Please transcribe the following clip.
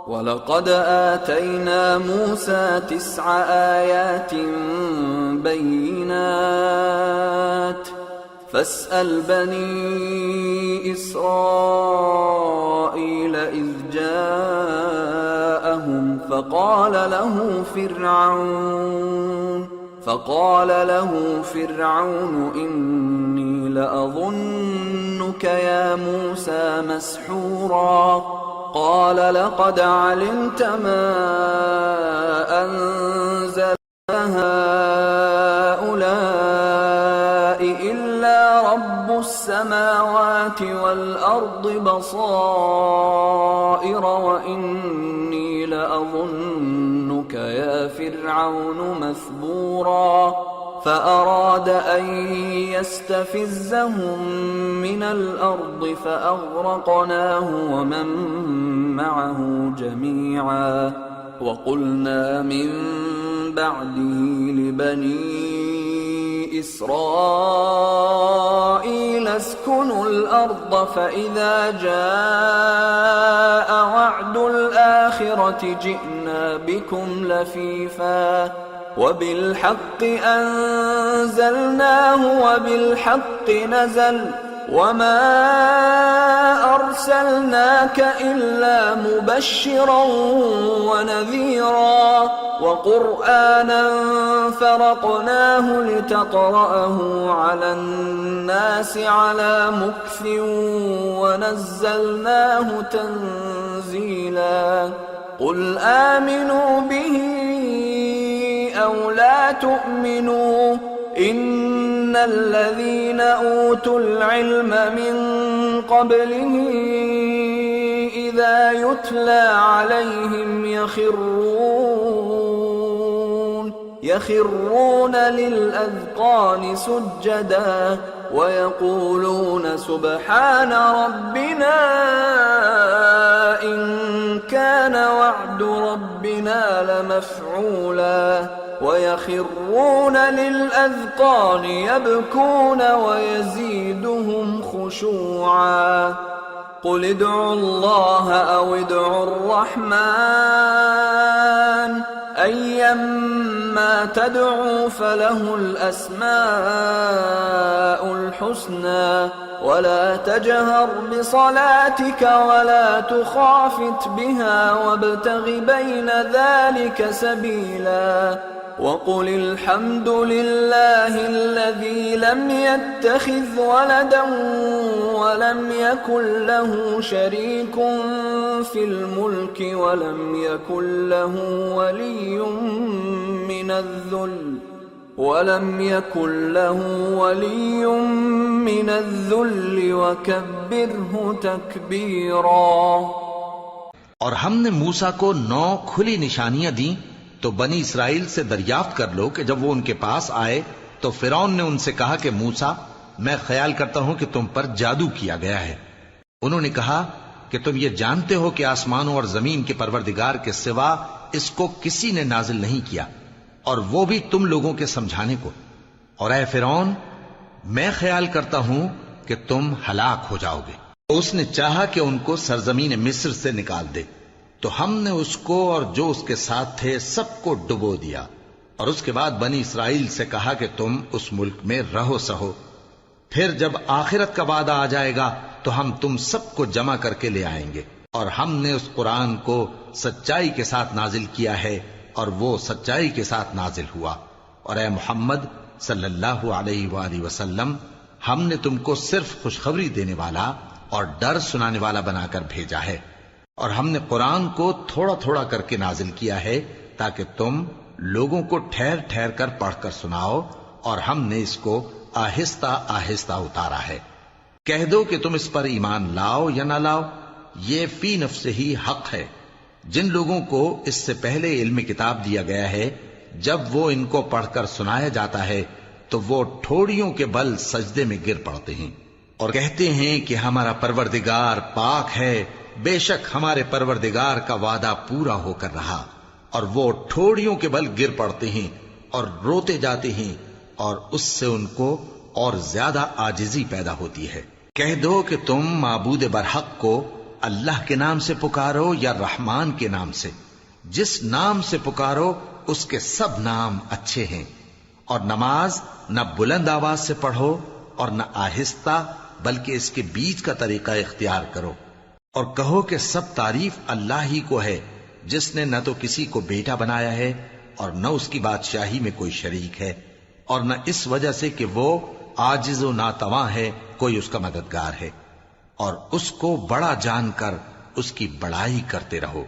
وَلَقَدْ آتَيْنَا مُوسَى 9 آيَاتٍ بَيِّنَاتٍ فَاسْأَلْ بَنِي إِسْرَائِيلَ إِذْ جَاءَهُمْ فقال له فرعون إني لأظنك يا موسى مسحورا قال لقد علمت ما أنزل هؤلاء إلا رب السماوات والأرض بصائر وإني لأظنك يا فرعون مثبورا فأراد أن يستفزهم من الأرض فأغرقناه ومن معه جميعا وقلنا من بعده لبني إسرائيل اسكنوا الأرض فإذا جاء وعد الآخرة جئنا بكم لفيفا وبالحق أنزلناه وبالحق نزل وما أرسلناك إلا مبشرا ونذيرا وقرآنا فرقناه لتقرأه على الناس على مكث ونزلناه تنزيلا قل آمنوا به أو لا تؤمنوا إن الذين أوتوا العلم من قبله إذا يتلى عليهم يخرون للأذقان سجدا ويقولون سبحان ربنا إن كان وعد ربنا لمفعولا ويخرون للأذقان يبكون ويزيدهم خشوعا قل ادعوا الله أو ادعوا الرحمن أيما تدعوا فله الأسماء الحسنى ولا تجهر بصلاتك ولا تخافت بها وابتغ بين ذلك سبيلا وقل الحمد لله الذي لم يتخذ ولدا ولم يكن له شريك في الملك ولم يكن له ولي من الذل وكبره تكبيرا اور ہم نے موسیٰ کو 9 کھلی نشانیاں دیں تو بنی اسرائیل سے دریافت کر لو کہ جب وہ ان کے پاس آئے تو فرعون نے ان سے کہا کہ موسیٰ میں خیال کرتا ہوں کہ تم پر جادو کیا گیا ہے۔ انہوں نے کہا کہ تم یہ جانتے ہو کہ آسمانوں اور زمین کے پروردگار کے سوا اس کو کسی نے نازل نہیں کیا اور وہ بھی تم لوگوں کے سمجھانے کو، اور اے فرعون میں خیال کرتا ہوں کہ تم ہلاک ہو جاؤ گے۔ اس نے چاہا کہ ان کو سرزمین مصر سے نکال دے تو ہم نے اس کو اور جو اس کے ساتھ تھے سب کو ڈبو دیا، اور اس کے بعد بنی اسرائیل سے کہا کہ تم اس ملک میں رہو سہو، پھر جب آخرت کا وعدہ آ جائے گا تو ہم تم سب کو جمع کر کے لے آئیں گے۔ اور ہم نے اس قرآن کو سچائی کے ساتھ نازل کیا ہے اور وہ سچائی کے ساتھ نازل ہوا، اور اے محمد صلی اللہ علیہ وآلہ وسلم ہم نے تم کو صرف خوشخبری دینے والا اور ڈر سنانے والا بنا کر بھیجا ہے، اور ہم نے قرآن کو تھوڑا تھوڑا کر کے نازل کیا ہے تاکہ تم لوگوں کو ٹھہر ٹھہر کر پڑھ کر سناؤ، اور ہم نے اس کو آہستہ آہستہ اتارا ہے۔ کہہ دو کہ تم اس پر ایمان لاؤ یا نہ لاؤ، یہ فی نفسہ ہی حق ہے۔ جن لوگوں کو اس سے پہلے علم کتاب دیا گیا ہے جب وہ ان کو پڑھ کر سنایا جاتا ہے تو وہ ٹھوڑیوں کے بل سجدے میں گر پڑتے ہیں اور کہتے ہیں کہ ہمارا پروردگار پاک ہے، بے شک ہمارے پروردگار کا وعدہ پورا ہو کر رہا، اور وہ ٹھوڑیوں کے بل گر پڑتے ہیں اور روتے جاتے ہیں، اور اس سے ان کو اور زیادہ عاجزی پیدا ہوتی ہے۔ کہہ دو کہ تم معبود برحق کو اللہ کے نام سے پکارو یا رحمان کے نام سے، جس نام سے پکارو اس کے سب نام اچھے ہیں، اور نماز نہ بلند آواز سے پڑھو اور نہ آہستہ، بلکہ اس کے بیچ کا طریقہ اختیار کرو، اور کہو کہ سب تعریف اللہ ہی کو ہے، جس نے نہ تو کسی کو بیٹا بنایا ہے اور نہ اس کی بادشاہی میں کوئی شریک ہے، اور نہ اس وجہ سے کہ وہ عاجز و ناتواں ہے کوئی اس کا مددگار ہے، اور اس کو بڑا جان کر اس کی بڑائی کرتے رہو۔